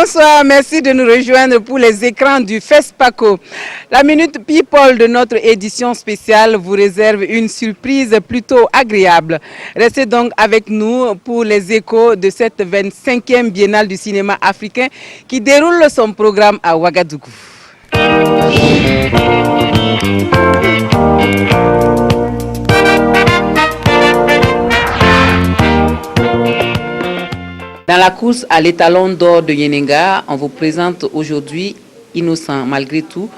Bonsoir, merci de nous rejoindre pour les écrans du FESPACO. La Minute People de notre édition spéciale vous réserve une surprise plutôt agréable. Restez donc avec nous pour les échos de cette 25e Biennale du cinéma africain qui déroule son programme à Ouagadougou. Dans la course à l'étalon d'or de Yenenga, on vous présente aujourd'hui Innocent malgré tout,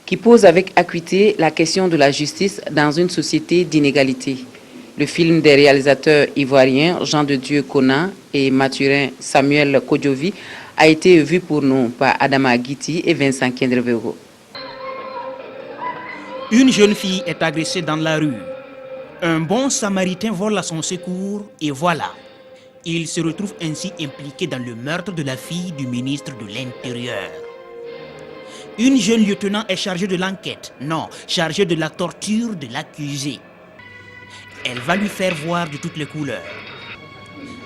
qui pose avec acuité la question de la justice dans une société d'inégalité. Le film des réalisateurs ivoiriens Jean de Dieu Conan et Mathurin Samuel Kodjovi a été vu pour nous par Adama Guiti et Vincent Kendrevego. Une jeune fille est agressée dans la rue. Un bon samaritain vole à son secours et voilà. Il se retrouve ainsi impliqué dans le meurtre de la fille du ministre de l'Intérieur. Une jeune lieutenant est chargée de l'enquête, non, chargée de la torture de l'accusé. Elle va lui faire voir de toutes les couleurs.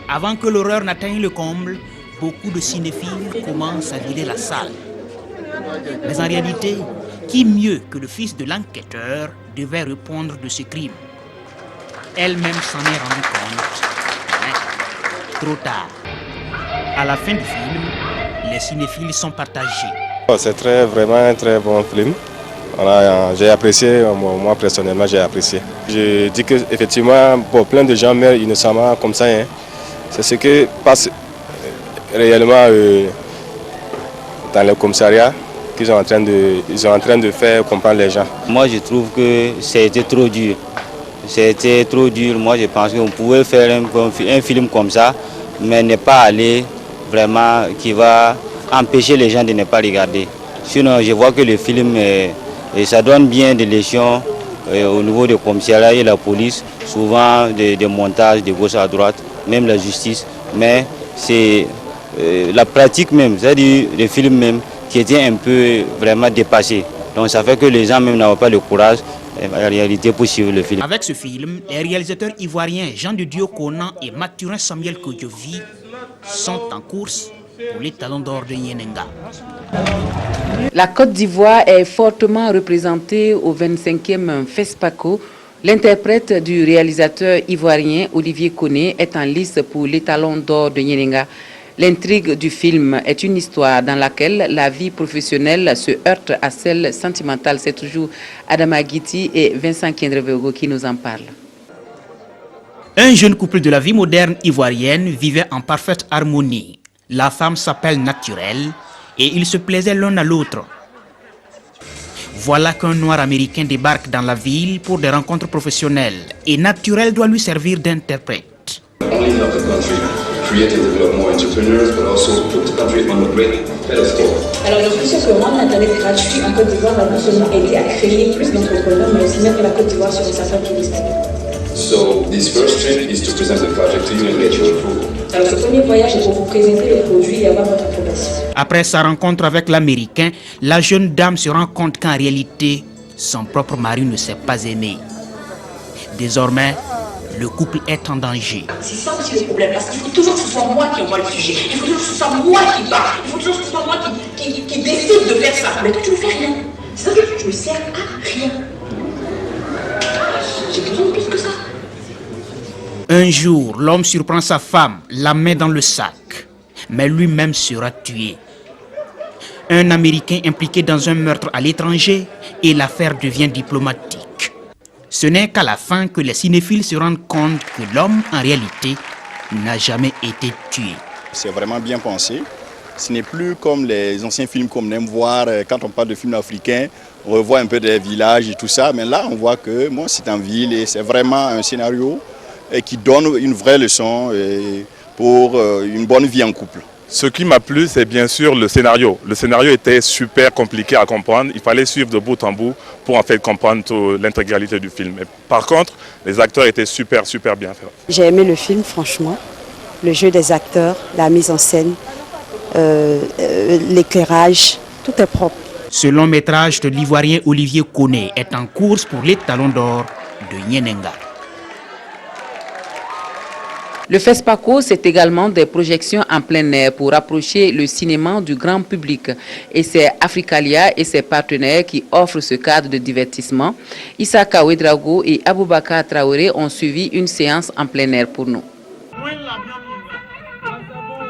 Avant que l'horreur n'atteigne le comble, beaucoup de cinéphiles commencent à vider la salle. Mais en réalité, qui mieux que le fils de l'enquêteur devait répondre de ce crime? Elle-même s'en est rendue compte. Trop tard. À la fin du film, les cinéphiles sont partagés. C'est vraiment un très bon film. J'ai apprécié, moi personnellement j'ai apprécié. Je dis qu'effectivement, pour plein de gens meurent innocemment comme ça. Hein. C'est ce qui passe réellement dans le commissariat qu'ils sont en train de faire comprendre les gens. Moi je trouve que c'était trop dur. C'était trop dur. Moi je pense qu'on pouvait faire un film comme ça, mais ne pas aller vraiment qui va empêcher les gens de ne pas regarder. Sinon, je vois que le film, ça donne bien des leçons au niveau du commissariat et la police, souvent des montages de gauche à droite, même la justice, mais c'est la pratique même, c'est-à-dire le film même, qui était un peu vraiment dépassé. Donc ça fait que les gens même n'avaient pas le courage en réalité pour suivre le film. Avec ce film, les réalisateurs ivoiriens Jean de Dieu Conan et Mathurin Samuel Kodjovi sont en course pour les talons d'or de Yenenga. La Côte d'Ivoire est fortement représentée au 25e FESPACO. L'interprète du réalisateur ivoirien Olivier Koné est en lice pour les talons d'or de Yenenga. L'intrigue du film est une histoire dans laquelle la vie professionnelle se heurte à celle sentimentale. C'est toujours Adama Guiti et Vincent Kendrevego qui nous en parlent. Un jeune couple de la vie moderne ivoirienne vivait en parfaite harmonie. La femme s'appelle Naturel et ils se plaisaient l'un à l'autre. Voilà qu'un noir américain débarque dans la ville pour des rencontres professionnelles et Naturel doit lui servir d'interprète. Alors le plus sûr que rendre l'Internet gratuit en Côte d'Ivoire va non seulement aider à créer plus d'entrepreneurs, mais aussi mettre la Côte d'Ivoire sur une certaine touristique. So this first trip is to present the project to you and get your approval. Alors ce premier voyage est pour vous présenter le produit et avoir votre approbation. Après sa rencontre avec l'Américain, la jeune dame se rend compte qu'en réalité, son propre mari ne s'est pas aimé. Désormais, le couple est en danger. C'est ça aussi le problème, parce qu'il faut toujours que ce soit moi qui envoie le sujet. Il faut toujours que ce soit moi qui parle. Il faut toujours que ce soit moi qui décide de faire ça. Mais toi, tu ne fais rien. C'est ça que je ne sers à rien. J'ai besoin de plus que ça. Un jour, l'homme surprend sa femme, la met dans le sac, mais lui-même sera tué. Un Américain impliqué dans un meurtre à l'étranger et l'affaire devient diplomatique. Ce n'est qu'à la fin que les cinéphiles se rendent compte que l'homme, en réalité, n'a jamais été tué. C'est vraiment bien pensé. Ce n'est plus comme les anciens films qu'on aime voir. Quand on parle de films africains, on revoit un peu des villages et tout ça. Mais là, on voit que bon, c'est en ville et c'est vraiment un scénario qui donne une vraie leçon pour une bonne vie en couple. Ce qui m'a plu, c'est bien sûr le scénario. Le scénario était super compliqué à comprendre. Il fallait suivre de bout en bout pour en fait comprendre l'intégralité du film. Et par contre, les acteurs étaient super bien faits. J'ai aimé le film, franchement. Le jeu des acteurs, la mise en scène, l'éclairage, tout est propre. Ce long métrage de l'Ivoirien Olivier Koné est en course pour les talons d'or de Yenenga. Le FESPACO, c'est également des projections en plein air pour rapprocher le cinéma du grand public. Et c'est Africalia et ses partenaires qui offrent ce cadre de divertissement. Issaka Ouedraogo et Aboubakar Traoré ont suivi une séance en plein air pour nous.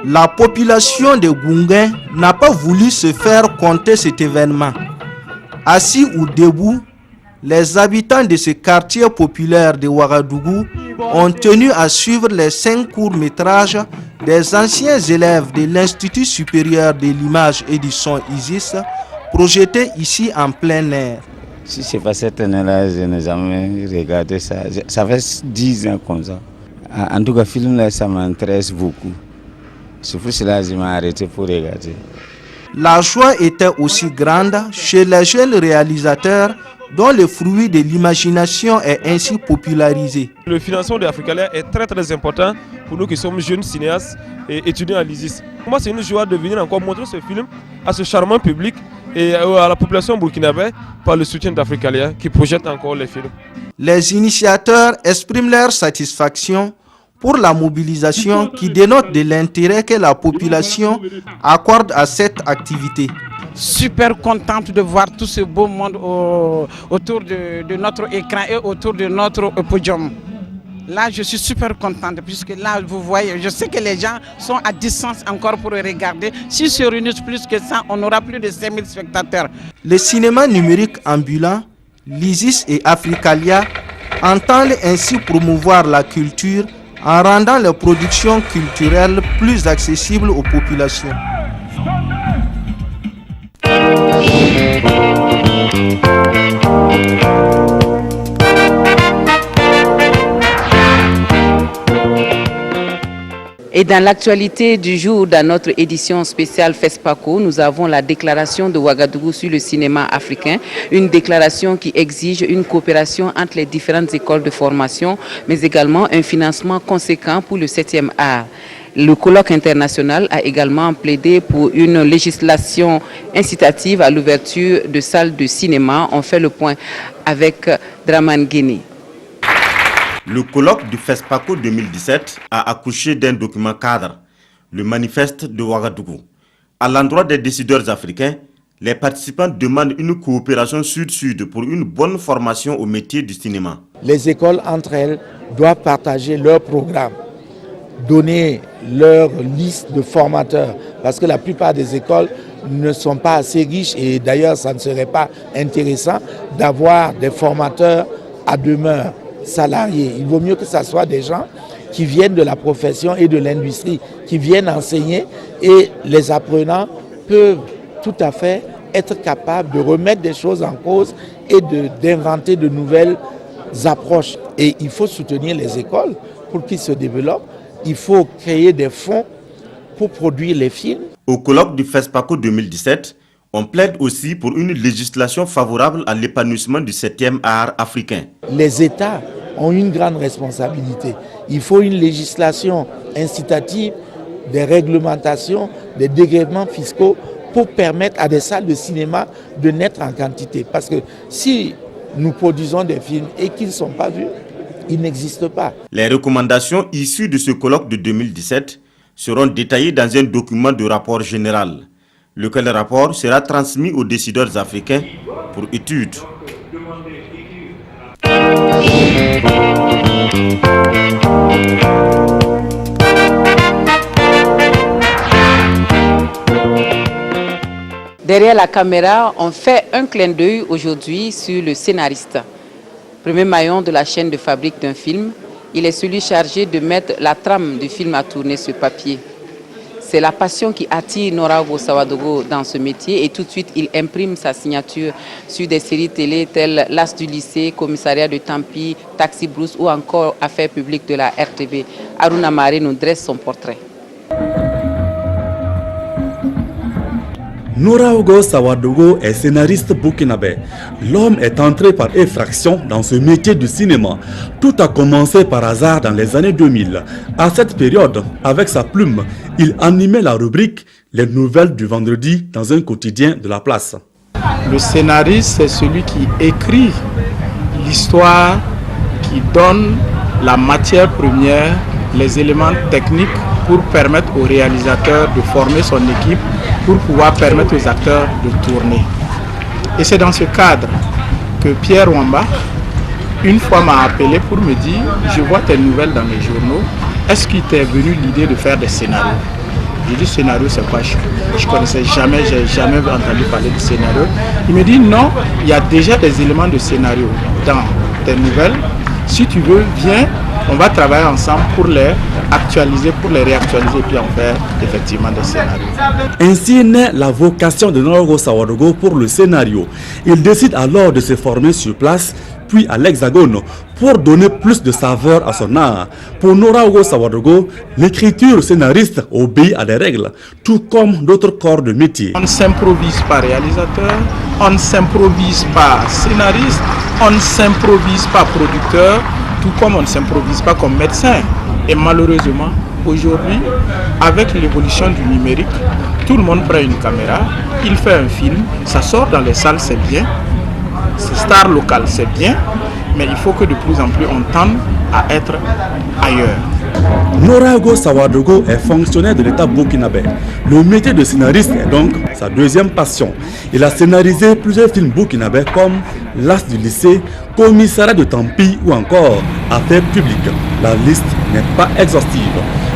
La population de Gounguin n'a pas voulu se faire compter cet événement. Assis ou debout, les habitants de ce quartier populaire de Ouagadougou ont tenu à suivre les 5 courts-métrages des anciens élèves de l'Institut supérieur de l'image et du son ISIS, projetés ici en plein air. Si ce n'est pas cette année-là, je n'ai jamais regardé ça. Ça fait 10 ans comme ça. En tout cas, le film-là, ça m'intéresse beaucoup. C'est pour cela que je m'ai arrêté pour regarder. La joie était aussi grande chez les jeunes réalisateurs dont le fruit de l'imagination est ainsi popularisé. Le financement de Africalia est très important pour nous qui sommes jeunes cinéastes et étudiants à l'ISIS. Pour moi, c'est une joie de venir encore montrer ce film à ce charmant public et à la population burkinabé par le soutien d'Africalia qui projette encore les films. Les initiateurs expriment leur satisfaction pour la mobilisation qui dénote de l'intérêt que la population accorde à cette activité. Super contente de voir tout ce beau monde autour de notre écran et autour de notre podium. Là, je suis super contente puisque là, vous voyez, je sais que les gens sont à distance encore pour regarder. Si se réunissent plus que ça, on aura plus de 5000 spectateurs. Le cinéma numérique ambulant, l'ISIS et Africalia entendent ainsi promouvoir la culture en rendant les productions culturelles plus accessibles aux populations. Et dans l'actualité du jour, dans notre édition spéciale FESPACO, nous avons la déclaration de Ouagadougou sur le cinéma africain, une déclaration qui exige une coopération entre les différentes écoles de formation, mais également un financement conséquent pour le 7e art. Le colloque international a également plaidé pour une législation incitative à l'ouverture de salles de cinéma. On fait le point avec Draman Guéné. Le colloque du FESPACO 2017 a accouché d'un document cadre, le manifeste de Ouagadougou. À l'endroit des décideurs africains, les participants demandent une coopération sud-sud pour une bonne formation au métier du cinéma. Les écoles entre elles doivent partager leurs programmes, donner leur liste de formateurs, parce que la plupart des écoles ne sont pas assez riches et d'ailleurs ça ne serait pas intéressant d'avoir des formateurs à demeure salariés. Il vaut mieux que ce soit des gens qui viennent de la profession et de l'industrie, qui viennent enseigner, et les apprenants peuvent tout à fait être capables de remettre des choses en cause et d'inventer de nouvelles approches. Et il faut soutenir les écoles pour qu'ils se développent. Il faut créer des fonds pour produire les films. Au colloque du FESPACO 2017, on plaide aussi pour une législation favorable à l'épanouissement du 7e art africain. Les États ont une grande responsabilité. Il faut une législation incitative, des réglementations, des dégrèvements fiscaux pour permettre à des salles de cinéma de naître en quantité. Parce que si nous produisons des films et qu'ils ne sont pas vus, ils n'existent pas. Les recommandations issues de ce colloque de 2017 seront détaillées dans un document de rapport général. Lequel rapport sera transmis aux décideurs africains pour étude. Derrière la caméra, on fait un clin d'œil aujourd'hui sur le scénariste. Premier maillon de la chaîne de fabrique d'un film, il est celui chargé de mettre la trame du film à tourner sur papier. C'est la passion qui attire Noraogo Sawadogo dans ce métier et tout de suite il imprime sa signature sur des séries télé telles L'As du lycée, Commissariat de Tampi, Taxi Brousse ou encore Affaires publiques de la RTV. Aruna Mare nous dresse son portrait. Noraogo Sawadogo est scénariste burkinabé. L'homme est entré par effraction dans ce métier du cinéma. Tout a commencé par hasard dans les années 2000. À cette période, avec sa plume, il animait la rubrique « Les nouvelles du vendredi » dans un quotidien de la place. Le scénariste, c'est celui qui écrit l'histoire, qui donne la matière première les éléments techniques pour permettre au réalisateur de former son équipe pour pouvoir permettre aux acteurs de tourner. Et c'est dans ce cadre que Pierre Wamba, une fois m'a appelé pour me dire « Je vois tes nouvelles dans les journaux, est-ce qu'il t'est venu l'idée de faire des scénarios ?» J'ai dit « Scénario, c'est quoi ?» Je ne connaissais jamais, j'ai jamais entendu parler de scénario. Il me dit « Non, il y a déjà des éléments de scénario dans tes nouvelles. Si tu veux, viens, on va travailler ensemble pour les actualiser, pour les réactualiser et puis en faire effectivement des scénarios. » Ainsi naît la vocation de Norogo Sawadogo pour le scénario. Il décide alors de se former sur place, puis à l'Hexagone, pour donner plus de saveur à son art. Pour Norogo Sawadogo, l'écriture scénariste obéit à des règles, tout comme d'autres corps de métier. On ne s'improvise pas réalisateur, on ne s'improvise pas scénariste, on ne s'improvise pas producteur, tout comme on ne s'improvise pas comme médecin. Et malheureusement, aujourd'hui, avec l'évolution du numérique, tout le monde prend une caméra, il fait un film, ça sort dans les salles, c'est bien, c'est star local, c'est bien, mais il faut que de plus en plus on tende à être ailleurs. Norogo Sawadogo est fonctionnaire de l'État burkinabé. Le métier de scénariste est donc sa deuxième passion. Il a scénarisé plusieurs films burkinabés comme L'As du lycée, Commissariat de Tampi ou encore Affaires publiques. La liste n'est pas exhaustive.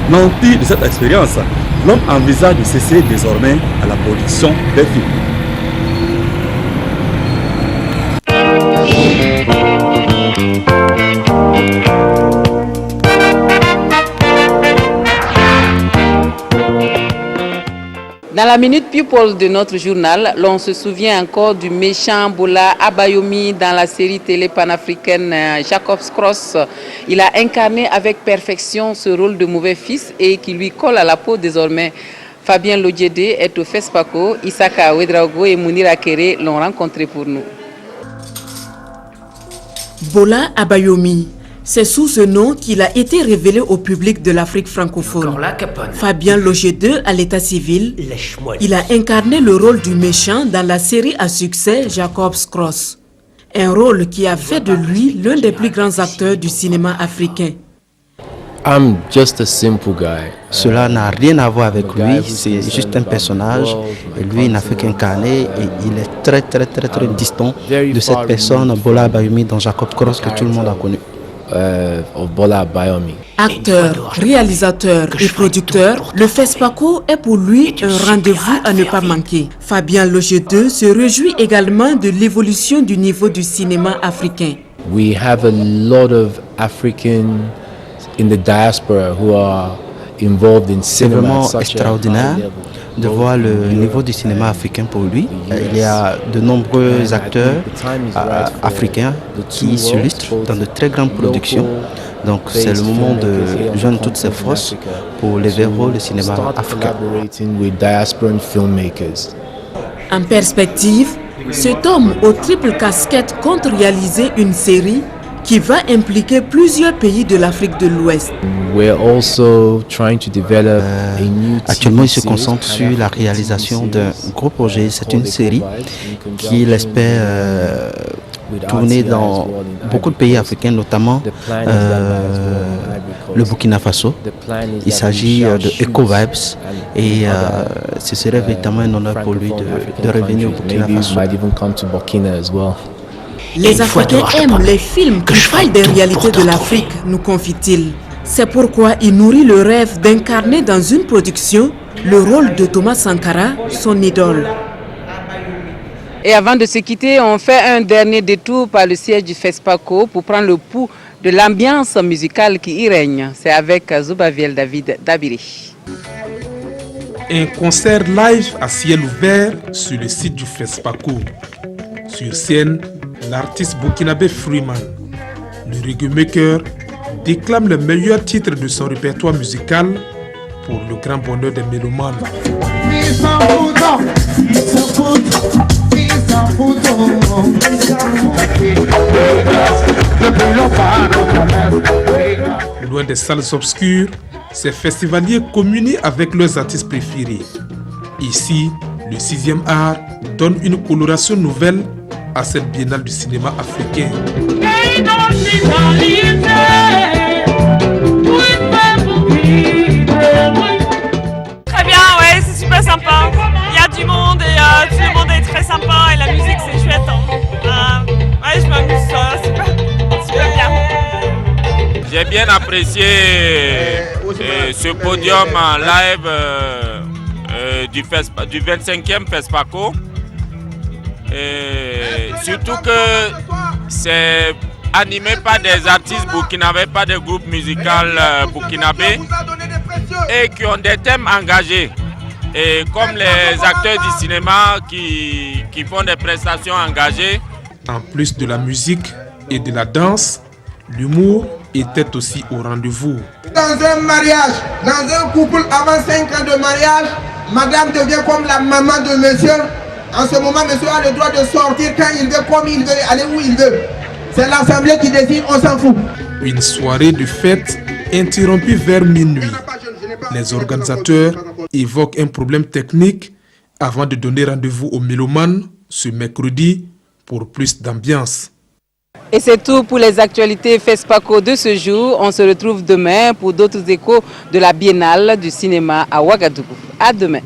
Nanti de cette expérience, l'homme envisage de cesser désormais à la production des films. Dans la Minute People de notre journal, l'on se souvient encore du méchant Bola Abayomi dans la série télé panafricaine Jacob's Cross. Il a incarné avec perfection ce rôle de mauvais fils et qui lui colle à la peau désormais. Fabien Lodjedé est au FESPACO, Isaka Ouedraogo et Mounir Akere l'ont rencontré pour nous. Bola Abayomi, c'est sous ce nom qu'il a été révélé au public de l'Afrique francophone. Fabien Lodjedé à l'état civil, il a incarné le rôle du méchant dans la série à succès Jacob's Cross. Un rôle qui a fait de lui l'un des plus grands acteurs du cinéma africain. I'm just a simple guy. Cela n'a rien à voir avec lui, c'est juste un personnage. Et lui n'a fait qu'incarner et il est très distant de cette personne, Bola Abayomi, dans Jacob's Cross que tout le monde a connu. Bola Abayomi. Acteur, réalisateur et producteur, le FESPACO est pour lui un rendez-vous à ne pas manquer. Fabien Lodjedé se réjouit également de l'évolution du niveau du cinéma africain. We have a lot of African in the diaspora who are involved in C'est cinema. vraiment extraordinaire de voir le niveau du cinéma africain pour lui. Il y a de nombreux acteurs africains qui s'illustrent dans de très grandes productions. Donc c'est le moment de joindre toutes ces forces pour les rôles du cinéma africain. En perspective, cet homme aux triples casquettes compte réaliser une série qui va impliquer plusieurs pays de l'Afrique de l'Ouest. Actuellement, il se concentre sur la réalisation d'un gros projet. C'est une série qu'il espère tourner dans beaucoup de pays africains, notamment le Burkina Faso. Il s'agit de Eco Vibes et ce serait véritablement un honneur pour lui de revenir au Burkina Faso. Les Africains aiment les films qui parlent des réalités de l'Afrique, nous confie-t-il. C'est pourquoi il nourrit le rêve d'incarner dans une production le rôle de Thomas Sankara, son idole. Et avant de se quitter, on fait un dernier détour par le siège du FESPACO pour prendre le pouls de l'ambiance musicale qui y règne. C'est avec Zubaviel David Dabiri. Un concert live à ciel ouvert sur le site du FESPACO. Sur scène, l'artiste burkinabé Freeman, le reggae maker, déclame le meilleur titre de son répertoire musical pour le grand bonheur des mélomanes. Loin des salles obscures, ces festivaliers communient avec leurs artistes préférés. Ici, le 6e art donne une coloration nouvelle à cette biennale du cinéma africain. bien apprécié ce podium en live du 25e FESPACO. Surtout que c'est animé par des artistes burkinabés, pas des groupes musicaux burkinabés et qui ont des thèmes engagés. Et comme les acteurs du cinéma qui font des prestations engagées. En plus de la musique et de la danse, l'humour était aussi au rendez-vous. Dans un mariage, dans un couple avant 5 ans de mariage, madame devient comme la maman de monsieur. En ce moment, monsieur a le droit de sortir quand il veut, comme il veut, aller où il veut. C'est l'Assemblée qui décide, on s'en fout. Une soirée de fête interrompue vers minuit. Les organisateurs évoquent un problème technique avant de donner rendez-vous aux mélomanes ce mercredi pour plus d'ambiance. Et c'est tout pour les actualités FESPACO de ce jour. On se retrouve demain pour d'autres échos de la Biennale du cinéma à Ouagadougou. À demain.